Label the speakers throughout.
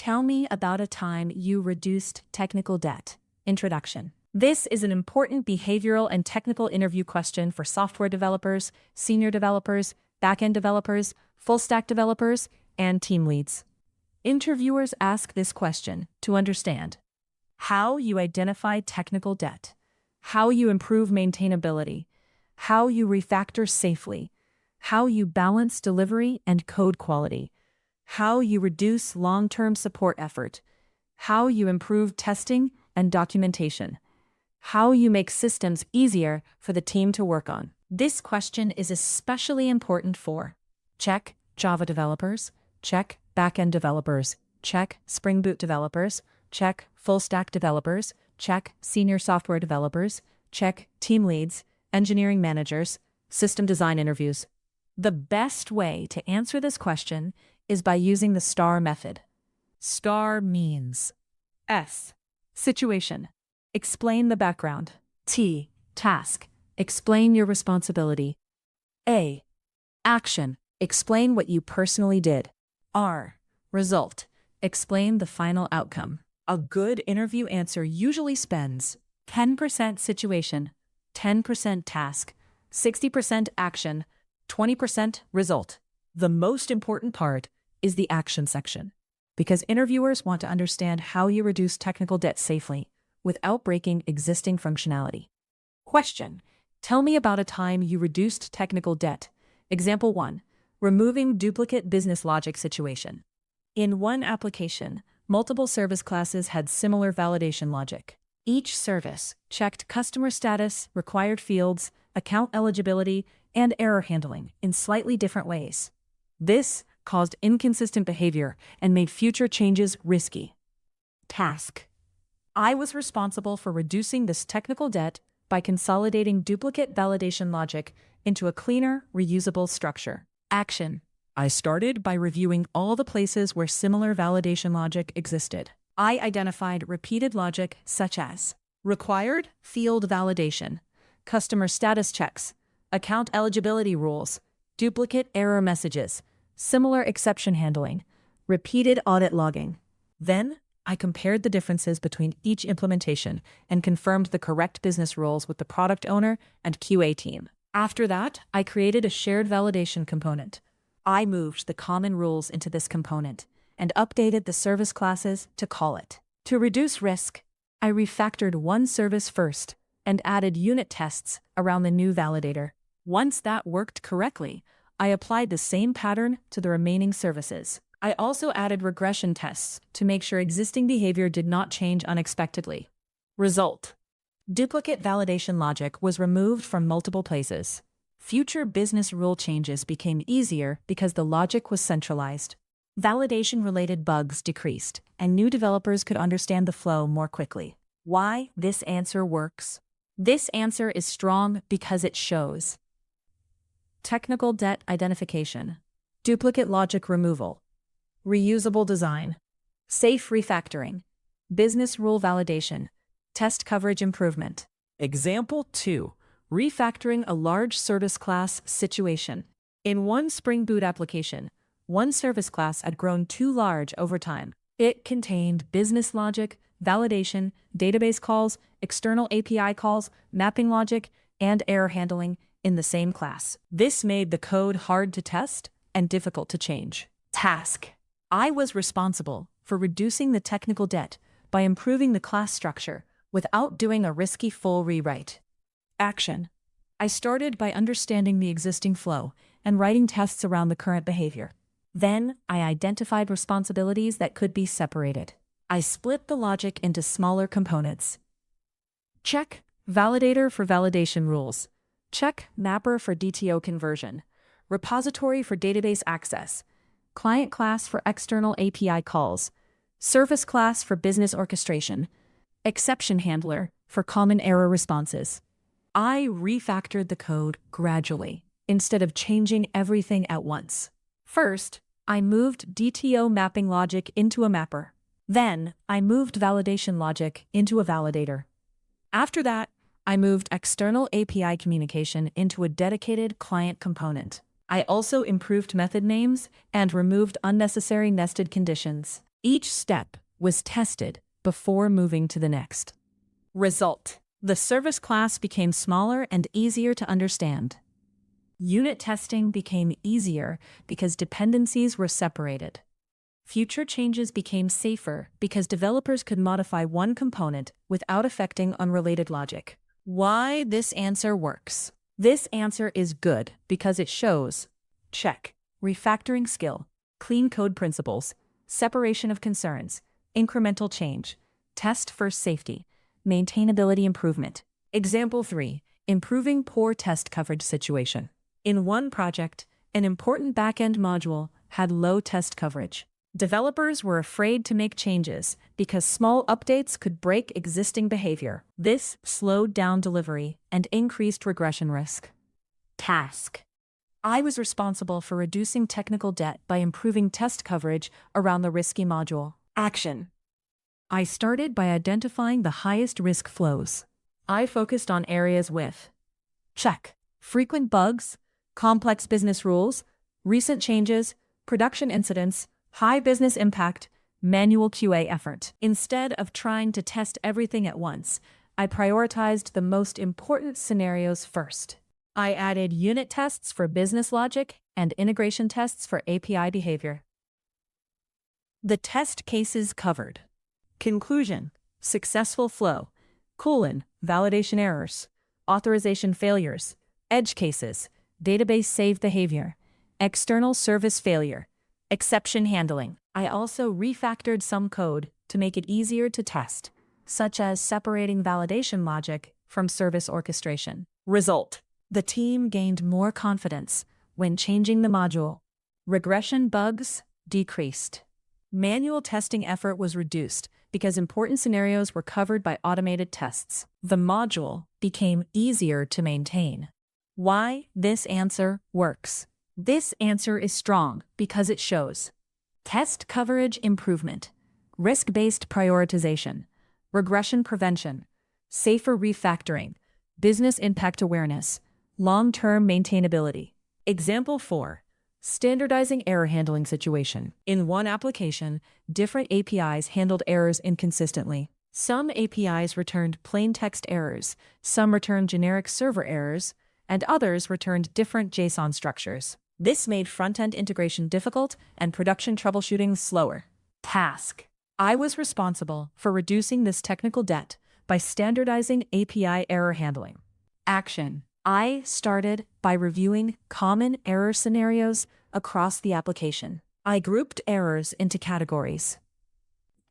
Speaker 1: Tell me about a time you reduced technical debt. Introduction. This is an important behavioral and technical interview question for software developers, senior developers, backend developers, full-stack developers, and team leads. Interviewers ask this question to understand how you identify technical debt, how you improve maintainability, how you refactor safely, how you balance delivery and code quality, how you reduce long-term support effort, how you improve testing and documentation, how you make systems easier for the team to work on. This question is especially important for check Java developers, check backend developers, check Spring Boot developers, check full-stack developers, check senior software developers, check team leads, engineering managers, system design interviews. The best way to answer this question is by using the STAR method. STAR means S. Situation. Explain the background. T. Task. Explain your responsibility. A. Action. Explain what you personally did. R. Result. Explain the final outcome. A good interview answer usually spends 10% situation, 10% task, 60% action, 20% result. The most important part is the action section, because interviewers want to understand how you reduce technical debt safely without breaking existing functionality. Question. Tell me about a time you reduced technical debt. Example 1. Removing duplicate business logic situation. In one application, multiple service classes had similar validation logic. Each service checked customer status, required fields, account eligibility, and error handling in slightly different ways. This caused inconsistent behavior and made future changes risky. Task. I was responsible for reducing this technical debt by consolidating duplicate validation logic into a cleaner, reusable structure. Action. I started by reviewing all the places where similar validation logic existed. I identified repeated logic such as required field validation, customer status checks, account eligibility rules, duplicate error messages, similar exception handling, repeated audit logging. Then, I compared the differences between each implementation and confirmed the correct business rules with the product owner and QA team. After that, I created a shared validation component. I moved the common rules into this component and updated the service classes to call it. To reduce risk, I refactored one service first and added unit tests around the new validator. Once that worked correctly, I applied the same pattern to the remaining services. I also added regression tests to make sure existing behavior did not change unexpectedly. Result. Duplicate validation logic was removed from multiple places. Future business rule changes became easier because the logic was centralized. Validation-related bugs decreased, and new developers could understand the flow more quickly. Why this answer works? This answer is strong because it shows technical debt identification, duplicate logic removal, reusable design, safe refactoring, business rule validation, test coverage improvement. Example 2. Refactoring a large service class situation. In one Spring Boot application, one service class had grown too large over time. It contained business logic, validation, database calls, external API calls, mapping logic, and error handling in the same class. This made the code hard to test and difficult to change. Task. I was responsible for reducing the technical debt by improving the class structure without doing a risky full rewrite. Action. I started by understanding the existing flow and writing tests around the current behavior. Then, I identified responsibilities that could be separated. I split the logic into smaller components. Check validator for validation rules. Check mapper for DTO conversion. Repository for database access. Client class for external API calls. Service class for business orchestration. Exception handler for common error responses. I refactored the code gradually, instead of changing everything at once. First, I moved DTO mapping logic into a mapper. Then, I moved validation logic into a validator. After that, I moved external API communication into a dedicated client component. I also improved method names and removed unnecessary nested conditions. Each step was tested before moving to the next. Result: the service class became smaller and easier to understand. Unit testing became easier because dependencies were separated. Future changes became safer because developers could modify one component without affecting unrelated logic. Why this answer works? This answer is good because it shows: check, refactoring skill, clean code principles, separation of concerns, incremental change, test-first safety, maintainability improvement. Example 3, improving poor test coverage situation. In one project, an important backend module had low test coverage. Developers were afraid to make changes because small updates could break existing behavior. This slowed down delivery and increased regression risk. Task: I was responsible for reducing technical debt by improving test coverage around the risky module. Action: I started by identifying the highest risk flows. I focused on areas with: check, frequent bugs, complex business rules, recent changes, production incidents, high business impact, manual QA effort. Instead of trying to test everything at once, I prioritized the most important scenarios first. I added unit tests for business logic and integration tests for API behavior. The test cases covered: conclusion, successful flow, validation errors, authorization failures, edge cases, database save behavior, external service failure, exception handling. I also refactored some code to make it easier to test, such as separating validation logic from service orchestration. Result: the team gained more confidence when changing the module. Regression bugs decreased. Manual testing effort was reduced because important scenarios were covered by automated tests. The module became easier to maintain. Why this answer works? This answer is strong because it shows: test coverage improvement, risk-based prioritization, regression prevention, safer refactoring, business impact awareness, long-term maintainability. Example 4, standardizing error handling situation. In one application, different APIs handled errors inconsistently. Some APIs returned plain text errors, some returned generic server errors, and others returned different JSON structures. This made front-end integration difficult and production troubleshooting slower. Task: I was responsible for reducing this technical debt by standardizing API error handling. Action: I started by reviewing common error scenarios across the application. I grouped errors into categories: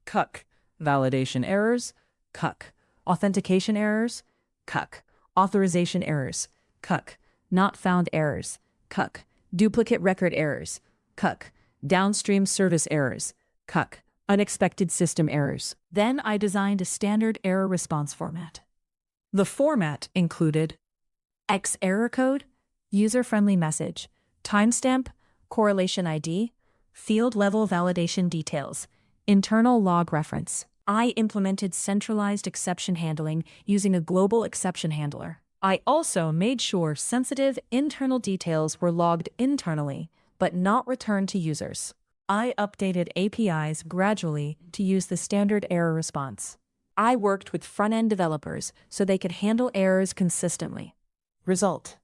Speaker 1: CUC, validation errors, CUC, authentication errors, CUC, authorization errors, CUC, not found errors, CUC, duplicate record errors, CUC, downstream service errors, CUC, unexpected system errors. Then I designed a standard error response format. The format included X error code, user-friendly message, timestamp, correlation ID, field-level validation details, internal log reference. I implemented centralized exception handling using a global exception handler. I also made sure sensitive internal details were logged internally, but not returned to users. I updated APIs gradually to use the standard error response. I worked with front-end developers so they could handle errors consistently. Result: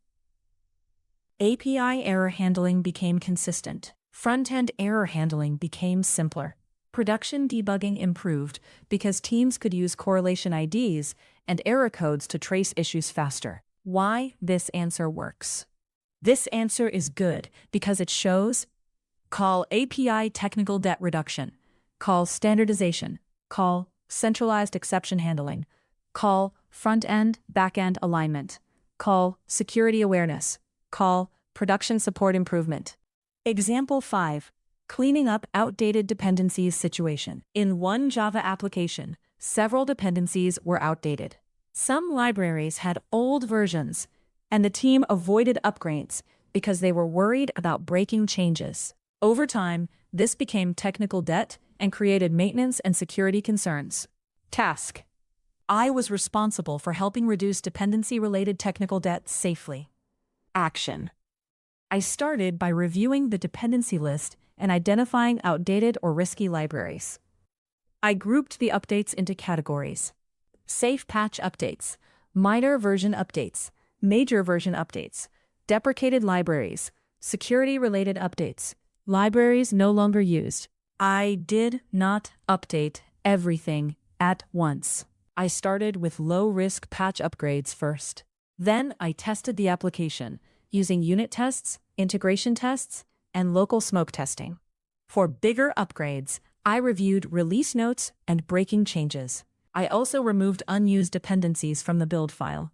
Speaker 1: API error handling became consistent. Front-end error handling became simpler. Production debugging improved because teams could use correlation IDs and error codes to trace issues faster. Why this answer works? This answer is good because it shows: call API technical debt reduction, call standardization, call centralized exception handling, call front-end, back-end alignment, call security awareness, call production support improvement. Example 5. Cleaning up outdated dependencies situation. In one Java application, several dependencies were outdated. Some libraries had old versions, and the team avoided upgrades because they were worried about breaking changes. Over time, this became technical debt and created maintenance and security concerns. Task: I was responsible for helping reduce dependency-related technical debt safely. Action: I started by reviewing the dependency list and identifying outdated or risky libraries. I grouped the updates into categories. Safe patch updates, minor version updates, major version updates, deprecated libraries, security-related updates, libraries no longer used. I did not update everything at once. I started with low-risk patch upgrades first. Then I tested the application using unit tests, integration tests, and local smoke testing. For bigger upgrades, I reviewed release notes and breaking changes. I also removed unused dependencies from the build file.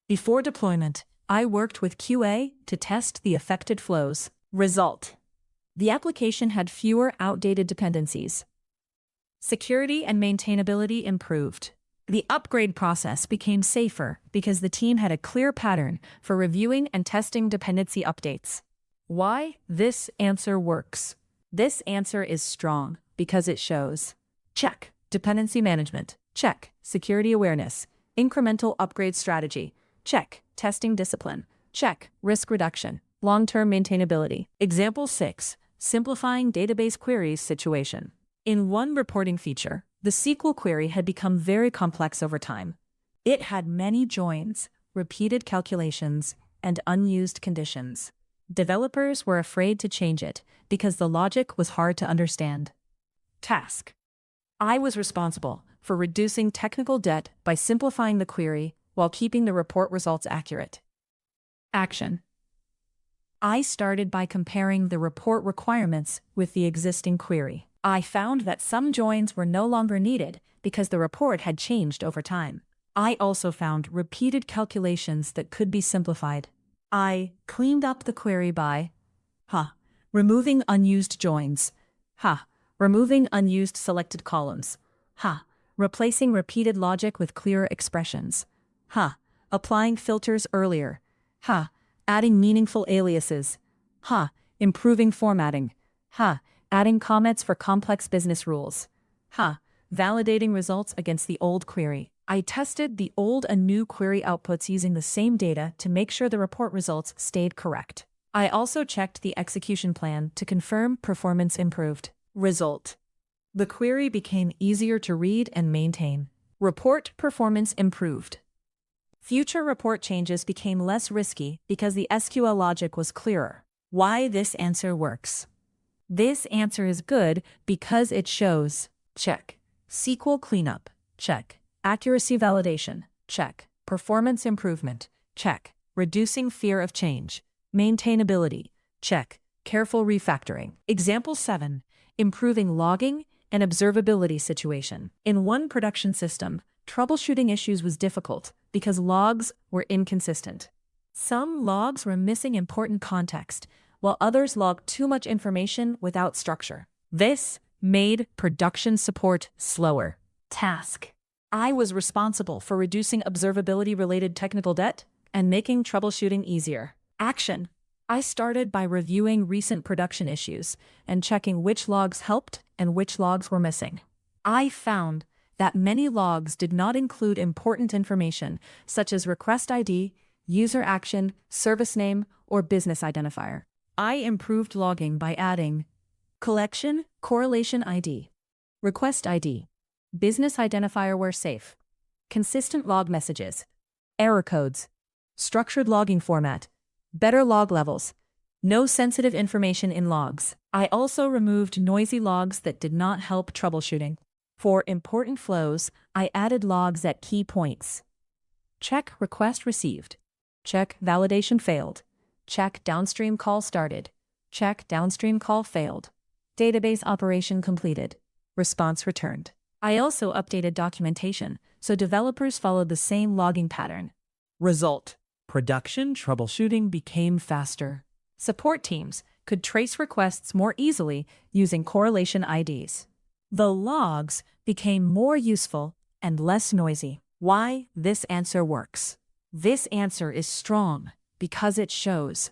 Speaker 1: Before deployment, I worked with QA to test the affected flows. Result: the application had fewer outdated dependencies. Security and maintainability improved. The upgrade process became safer because the team had a clear pattern for reviewing and testing dependency updates. Why this answer works? This answer is strong because it shows: check, dependency management; check, security awareness; incremental upgrade strategy; check, testing discipline; check, risk reduction; long-term maintainability. Example 6, simplifying database queries situation. In one reporting feature, the SQL query had become very complex over time. It had many joins, repeated calculations, and unused conditions. Developers were afraid to change it because the logic was hard to understand. Task: I was responsible for reducing technical debt by simplifying the query while keeping the report results accurate. Action: I started by comparing the report requirements with the existing query. I found that some joins were no longer needed because the report had changed over time. I also found repeated calculations that could be simplified. I cleaned up the query by removing unused joins, removing unused selected columns, replacing repeated logic with clearer expressions, applying filters earlier, adding meaningful aliases, improving formatting, adding comments for complex business rules, validating results against the old query. I tested the old and new query outputs using the same data to make sure the report results stayed correct. I also checked the execution plan to confirm performance improved. Result: the query became easier to read and maintain. Report performance improved. Future report changes became less risky because the SQL logic was clearer. Why this answer works? This answer is good because it shows: check, SQL cleanup; check, accuracy validation; check, performance improvement; check, reducing fear of change; maintainability; check, careful refactoring. Example 7, improving logging and observability situation. In one production system, troubleshooting issues was difficult because logs were inconsistent. Some logs were missing important context, while others logged too much information without structure. This made production support slower. Task: I was responsible for reducing observability-related technical debt and making troubleshooting easier. Action: I started by reviewing recent production issues and checking which logs helped and which logs were missing. I found that many logs did not include important information such as request ID, user action, service name, or business identifier. I improved logging by adding collection, correlation ID, request ID, business identifier where safe, consistent log messages, error codes, structured logging format, better log levels, no sensitive information in logs. I also removed noisy logs that did not help troubleshooting. For important flows, I added logs at key points. Check request received. Check validation failed. Check downstream call started. Check downstream call failed. Database operation completed. Response returned. I also updated documentation so developers followed the same logging pattern. Result: production troubleshooting became faster. Support teams could trace requests more easily using correlation IDs. The logs became more useful and less noisy. Why this answer works? This answer is strong because it shows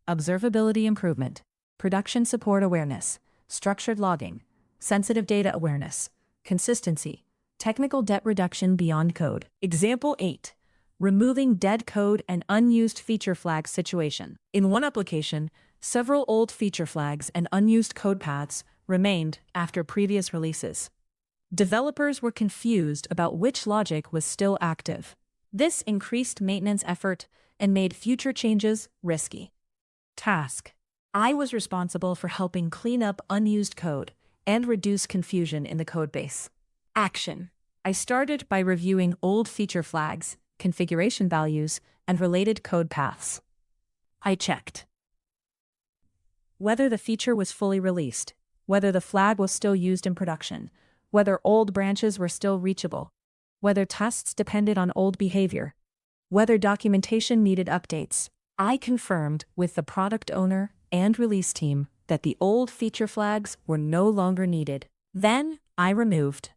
Speaker 1: observability improvement, production support awareness, structured logging, sensitive data awareness, consistency, technical debt reduction beyond code. Example 8. Removing dead code and unused feature flags situation. In one application, several old feature flags and unused code paths remained after previous releases. Developers were confused about which logic was still active. This increased maintenance effort and made future changes risky. Task: I was responsible for helping clean up unused code and reduce confusion in the codebase. Action: I started by reviewing old feature flags, configuration values, and related code paths. I checked whether the feature was fully released, whether the flag was still used in production, whether old branches were still reachable, whether tests depended on old behavior, whether documentation needed updates. I confirmed with the product owner and release team that the old feature flags were no longer needed. Then I removed.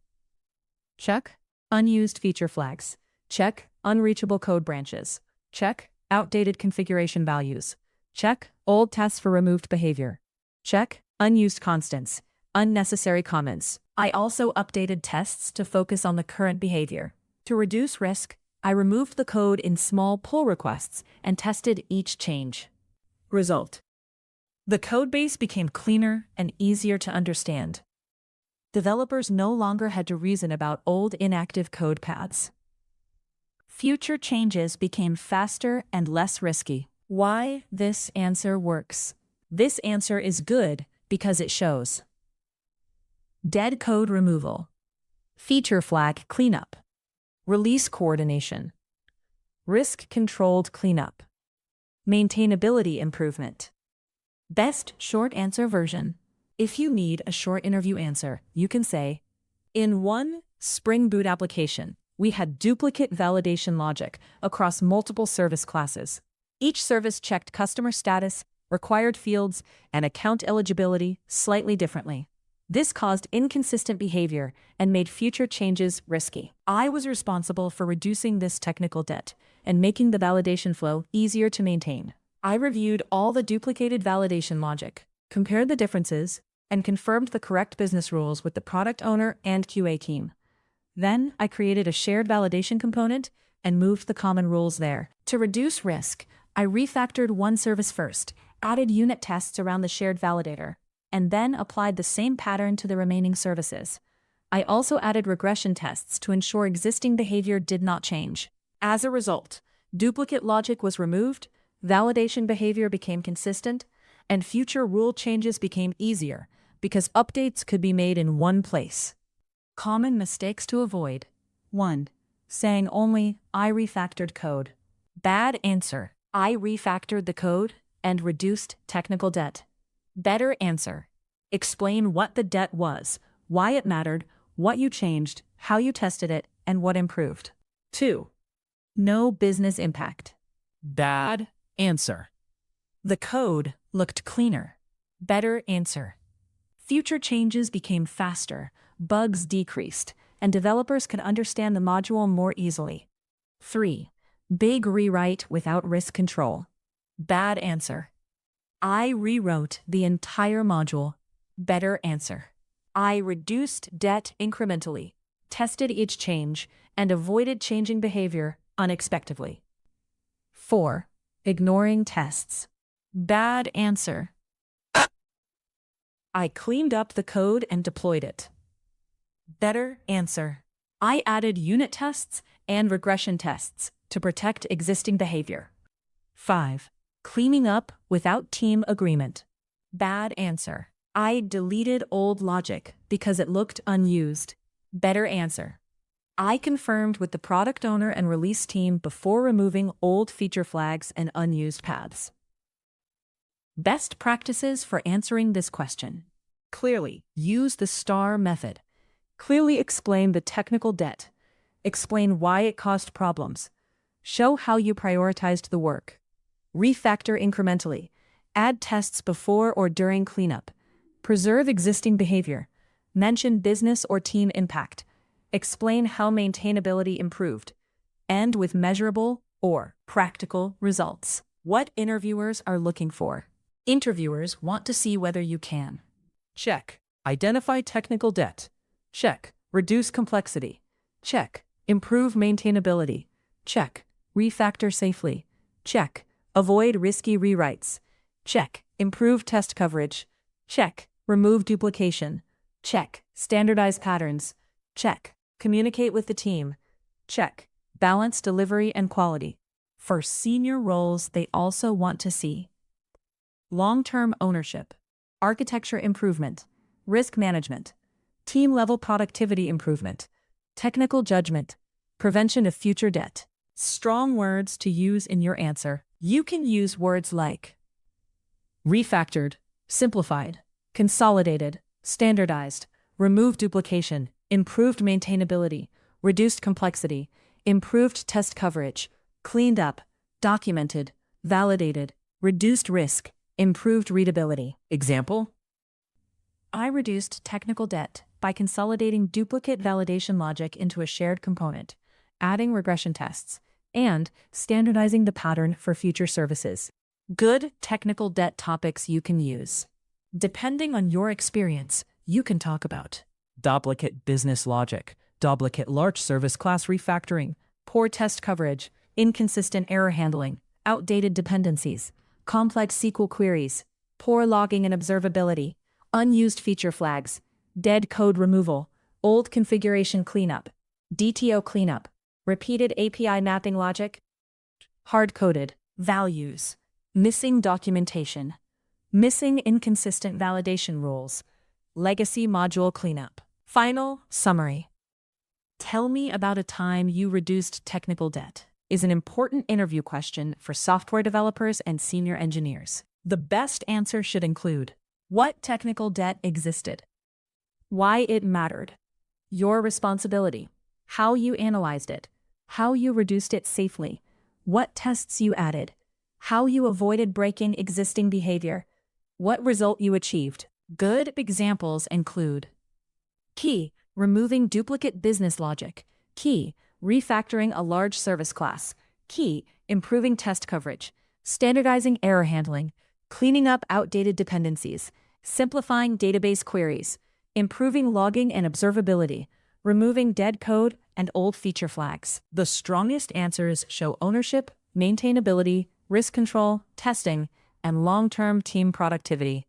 Speaker 1: Check. Unused feature flags. Check. Unreachable code branches. Check. Outdated configuration values. Check. Old tests for removed behavior. Check. Unused constants. Unnecessary comments. I also updated tests to focus on the current behavior. To reduce risk, I removed the code in small pull requests and tested each change. Result: the codebase became cleaner and easier to understand. Developers no longer had to reason about old inactive code paths. Future changes became faster and less risky. Why this answer works? This answer is good because it shows dead code removal, feature flag cleanup, release coordination, risk-controlled cleanup, maintainability improvement. Best short answer version. If you need a short interview answer, you can say, in one Spring Boot application, we had duplicate validation logic across multiple service classes. Each service checked customer status, required fields, and account eligibility slightly differently. This caused inconsistent behavior and made future changes risky. I was responsible for reducing this technical debt and making the validation flow easier to maintain. I reviewed all the duplicated validation logic, compared the differences, and confirmed the correct business rules with the product owner and QA team. Then I created a shared validation component and moved the common rules there. To reduce risk, I refactored one service first, added unit tests around the shared validator, and then applied the same pattern to the remaining services. I also added regression tests to ensure existing behavior did not change. As a result, duplicate logic was removed, validation behavior became consistent, and future rule changes became easier because updates could be made in one place. Common mistakes to avoid. 1. Saying only, I refactored code. Bad answer. I refactored the code and reduced technical debt. Better answer. Explain what the debt was, why it mattered, what you changed, how you tested it, and what improved. 2. No business impact. Bad answer. The code looked cleaner. Better answer. Future changes became faster, bugs decreased, and developers could understand the module more easily. 3. Big rewrite without risk control. Bad answer. I rewrote the entire module. Better answer. I reduced debt incrementally, tested each change, and avoided changing behavior unexpectedly. 4. Ignoring tests. Bad answer. I cleaned up the code and deployed it. Better answer. I added unit tests and regression tests to protect existing behavior. 5. Cleaning up without team agreement. Bad answer. I deleted old logic because it looked unused. Better answer. I confirmed with the product owner and release team before removing old feature flags and unused paths. Best practices for answering this question. Clearly, use the STAR method. Clearly explain the technical debt. Explain why it caused problems. Show how you prioritized the work. Refactor incrementally. Add tests before or during cleanup. Preserve existing behavior. Mention business or team impact. Explain how maintainability improved. End with measurable or practical results. What interviewers are looking for. Interviewers want to see whether you can. Check. Identify technical debt. Check. Reduce complexity. Check. Improve maintainability. Check. Refactor safely. Check. Avoid risky rewrites. Check. Improve test coverage. Check. Remove duplication. Check. Standardize patterns. Check. Communicate with the team. Check. Balance delivery and quality. For senior roles, they also want to see long-term ownership, architecture improvement, risk management, team-level productivity improvement, technical judgment, prevention of future debt. Strong words to use in your answer. You can use words like refactored, simplified, consolidated, standardized, remove duplication, improved maintainability, reduced complexity, improved test coverage, cleaned up, documented, validated, reduced risk, improved readability. Example: I reduced technical debt by consolidating duplicate validation logic into a shared component, adding regression tests, and standardizing the pattern for future services. Good technical debt topics you can use. Depending on your experience, you can talk about duplicate business logic, duplicate large service class refactoring, poor test coverage, inconsistent error handling, outdated dependencies, complex SQL queries, poor logging and observability, unused feature flags, dead code removal, old configuration cleanup, DTO cleanup, repeated API mapping logic, hard-coded values, missing documentation, missing inconsistent validation rules, legacy module cleanup. Final summary. Tell me about a time you reduced technical debt is an important interview question for software developers and senior engineers. The best answer should include what technical debt existed, why it mattered, your responsibility, how you analyzed it, how you reduced it safely, what tests you added, how you avoided breaking existing behavior, what result you achieved. Good examples include key, removing duplicate business logic, key, refactoring a large service class, key, improving test coverage, standardizing error handling, cleaning up outdated dependencies, simplifying database queries, improving logging and observability, removing dead code and old feature flags. The strongest answers show ownership, maintainability, risk control, testing, and long-term team productivity.